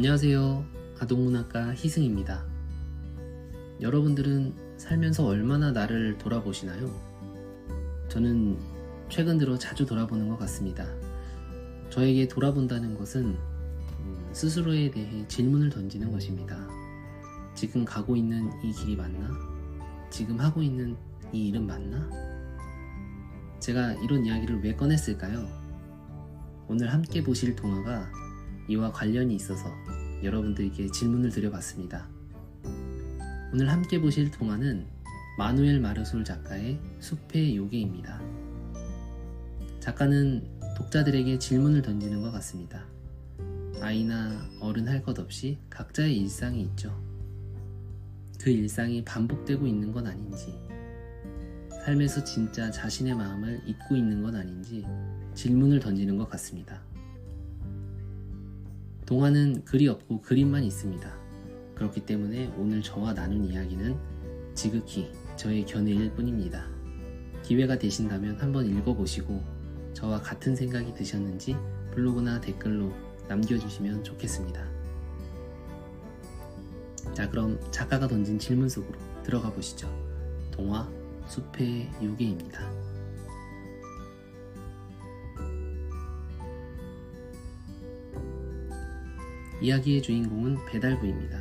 안녕하세요. 아동문학가 희승입니다. 여러분들은 살면서 얼마나 나를 돌아보시나요? 저는 최근 들어 자주 돌아보는 것 같습니다. 저에게 돌아본다는 것은 스스로에 대해 질문을 던지는 것입니다. 지금 가고 있는 이 길이 맞나? 지금 하고 있는 이 일은 맞나? 제가 이런 이야기를 왜 꺼냈을까요? 오늘 함께 보실 동화가 이와 관련이 있어서 여러분들에게 질문을 드려봤습니다. 오늘 함께 보실 동화는 마누엘 마르솔 작가의 숲의 요괴입니다. 작가는 독자들에게 질문을 던지는 것 같습니다. 아이나 어른 할 것 없이 각자의 일상이 있죠. 그 일상이 반복되고 있는 건 아닌지, 삶에서 진짜 자신의 마음을 잊고 있는 건 아닌지 질문을 던지는 것 같습니다. 동화는 글이 없고 그림만 있습니다. 그렇기 때문에 오늘 저와 나눈 이야기는 지극히 저의 견해일 뿐입니다. 기회가 되신다면 한번 읽어보시고 저와 같은 생각이 드셨는지 블로그나 댓글로 남겨주시면 좋겠습니다. 자, 그럼 작가가 던진 질문 속으로 들어가 보시죠. 동화 숲의 요괴입니다. 이야기의 주인공은 배달부입니다.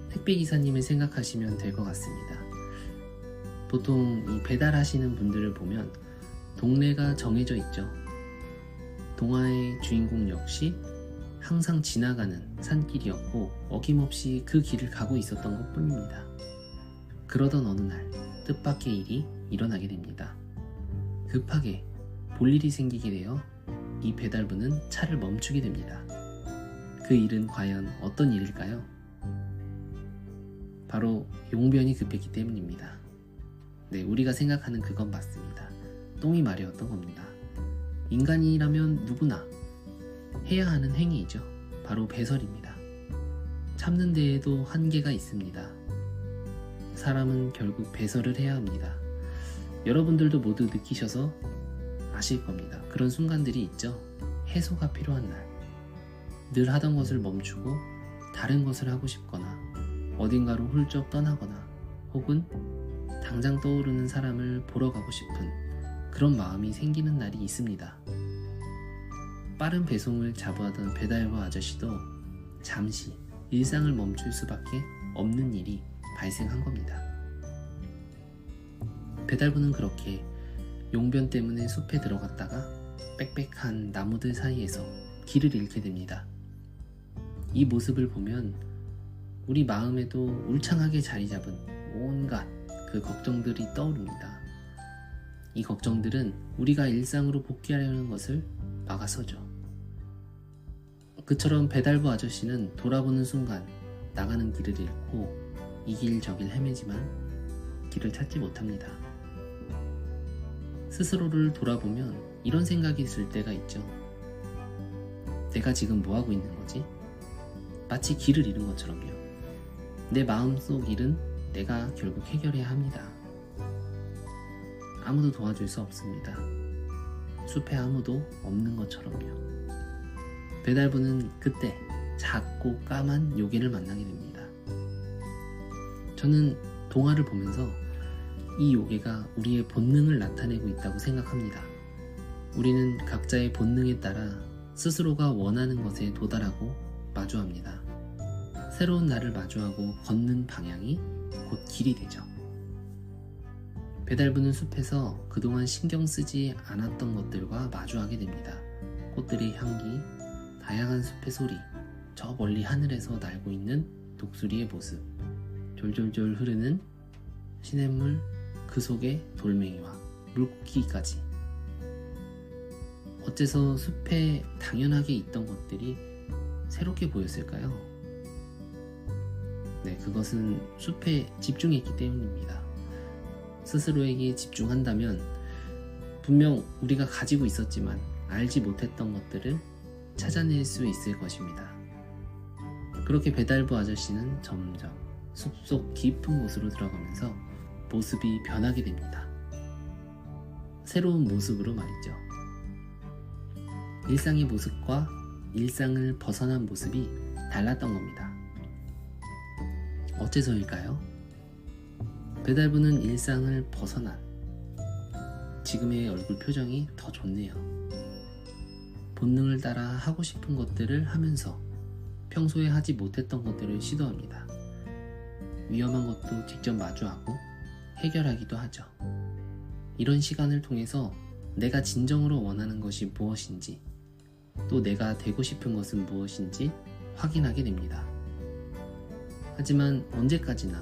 택배기사님을 생각하시면 될 것 같습니다. 보통 이 배달하시는 분들을 보면 동네가 정해져 있죠. 동화의 주인공 역시 항상 지나가는 산길이었고 어김없이 그 길을 가고 있었던 것 뿐입니다. 그러던 어느 날 뜻밖의 일이 일어나게 됩니다. 급하게 볼일이 생기게 되어 이 배달부는 차를 멈추게 됩니다. 그 일은 과연 어떤 일일까요? 바로 용변이 급했기 때문입니다. 네, 우리가 생각하는 그건 맞습니다. 똥이 마려웠던 겁니다. 인간이라면 누구나 해야 하는 행위이죠. 바로 배설입니다. 참는 데에도 한계가 있습니다. 사람은 결국 배설을 해야 합니다. 여러분들도 모두 느끼셔서 아실 겁니다. 그런 순간들이 있죠. 해소가 필요한 날. 늘 하던 것을 멈추고 다른 것을 하고 싶거나 어딘가로 훌쩍 떠나거나 혹은 당장 떠오르는 사람을 보러 가고 싶은 그런 마음이 생기는 날이 있습니다. 빠른 배송을 자부하던 배달부 아저씨도 잠시 일상을 멈출 수밖에 없는 일이 발생한 겁니다. 배달부는 그렇게 용변 때문에 숲에 들어갔다가 빽빽한 나무들 사이에서 길을 잃게 됩니다. 이 모습을 보면 우리 마음에도 울창하게 자리 잡은 온갖 그 걱정들이 떠오릅니다. 이 걱정들은 우리가 일상으로 복귀하려는 것을 막아서죠. 그처럼 배달부 아저씨는 돌아보는 순간 나가는 길을 잃고 이 길 저 길 헤매지만 길을 찾지 못합니다. 스스로를 돌아보면 이런 생각이 들 때가 있죠. 내가 지금 뭐하고 있는 거지? 마치 길을 잃은 것처럼요. 내 마음속 일은 내가 결국 해결해야 합니다. 아무도 도와줄 수 없습니다. 숲에 아무도 없는 것처럼요. 배달부는 그때 작고 까만 요괴를 만나게 됩니다. 저는 동화를 보면서 이 요괴가 우리의 본능을 나타내고 있다고 생각합니다. 우리는 각자의 본능에 따라 스스로가 원하는 것에 도달하고 마주합니다. 새로운 나를 마주하고 걷는 방향이 곧 길이 되죠. 배달부는 숲에서 그동안 신경 쓰지 않았던 것들과 마주하게 됩니다. 꽃들의 향기, 다양한 숲의 소리, 저 멀리 하늘에서 날고 있는 독수리의 모습, 졸졸졸 흐르는 시냇물, 그 속에 돌멩이와 물고기까지. 어째서 숲에 당연하게 있던 것들이 새롭게 보였을까요? 네, 그것은 숲에 집중했기 때문입니다. 스스로에게 집중한다면 분명 우리가 가지고 있었지만 알지 못했던 것들을 찾아낼 수 있을 것입니다. 그렇게 배달부 아저씨는 점점 숲속 깊은 곳으로 들어가면서 모습이 변하게 됩니다. 새로운 모습으로 말이죠. 일상의 모습과 일상을 벗어난 모습이 달랐던 겁니다. 어째서일까요? 배달부는 일상을 벗어난 지금의 얼굴 표정이 더 좋네요. 본능을 따라 하고 싶은 것들을 하면서 평소에 하지 못했던 것들을 시도합니다. 위험한 것도 직접 마주하고 해결하기도 하죠. 이런 시간을 통해서 내가 진정으로 원하는 것이 무엇인지, 또 내가 되고 싶은 것은 무엇인지 확인하게 됩니다. 하지만 언제까지나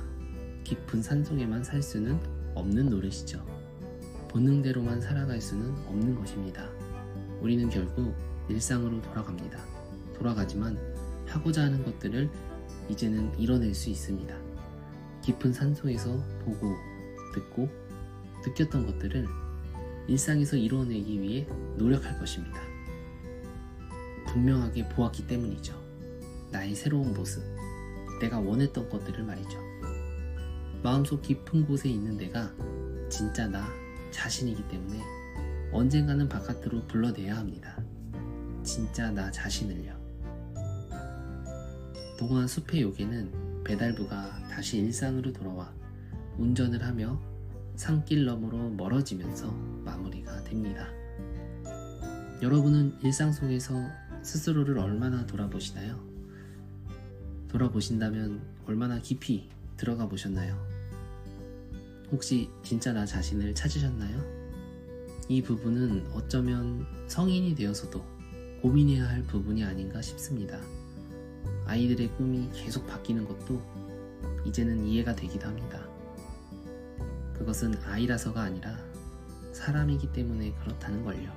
깊은 산속에만 살 수는 없는 노릇이죠. 본능대로만 살아갈 수는 없는 것입니다. 우리는 결국 일상으로 돌아갑니다. 돌아가지만 하고자 하는 것들을 이제는 이뤄낼 수 있습니다. 깊은 산속에서 보고, 듣고, 느꼈던 것들을 일상에서 이뤄내기 위해 노력할 것입니다. 분명하게 보았기 때문이죠. 나의 새로운 모습, 내가 원했던 것들을 말이죠. 마음속 깊은 곳에 있는 내가 진짜 나 자신이기 때문에 언젠가는 바깥으로 불러내야 합니다. 진짜 나 자신을요. 동화 숲의 요괴는 배달부가 다시 일상으로 돌아와 운전을 하며 산길 너머로 멀어지면서 마무리가 됩니다. 여러분은 일상 속에서 스스로를 얼마나 돌아보시나요? 돌아보신다면 얼마나 깊이 들어가 보셨나요? 혹시 진짜 나 자신을 찾으셨나요? 이 부분은 어쩌면 성인이 되어서도 고민해야 할 부분이 아닌가 싶습니다. 아이들의 꿈이 계속 바뀌는 것도 이제는 이해가 되기도 합니다. 그것은 아이라서가 아니라 사람이기 때문에 그렇다는 걸요.